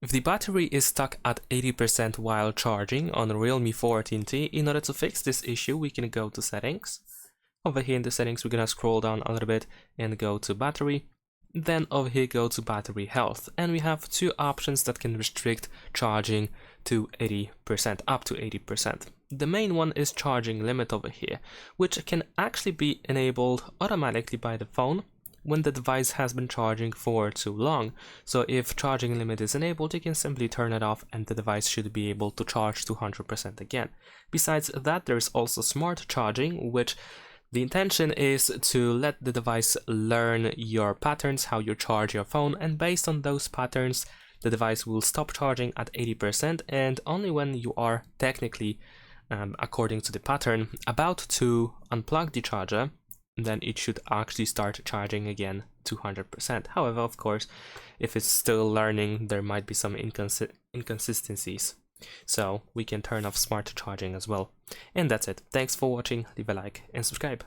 If the battery is stuck at 80% while charging on Realme 14T, in order to fix this issue, we can go to settings. Over here in the settings, we're gonna scroll down a little bit and go to battery. Then over here, go to battery health. And we have two options that can restrict charging to 80%, up to 80%. The main one is charging limit over here, which can actually be enabled automatically by the phone when the device has been charging for too long. So if charging limit is enabled, you can simply turn it off and the device should be able to charge to 100% again. Besides that, there's also smart charging, which the intention is to let the device learn your patterns, how you charge your phone, and based on those patterns, the device will stop charging at 80%, and only when you are technically, according to the pattern, about to unplug the charger, then it should actually start charging again to 100%. However, of course, if it's still learning, there might be some inconsistencies. So we can turn off smart charging as well. And that's it. Thanks for watching. Leave a like and subscribe.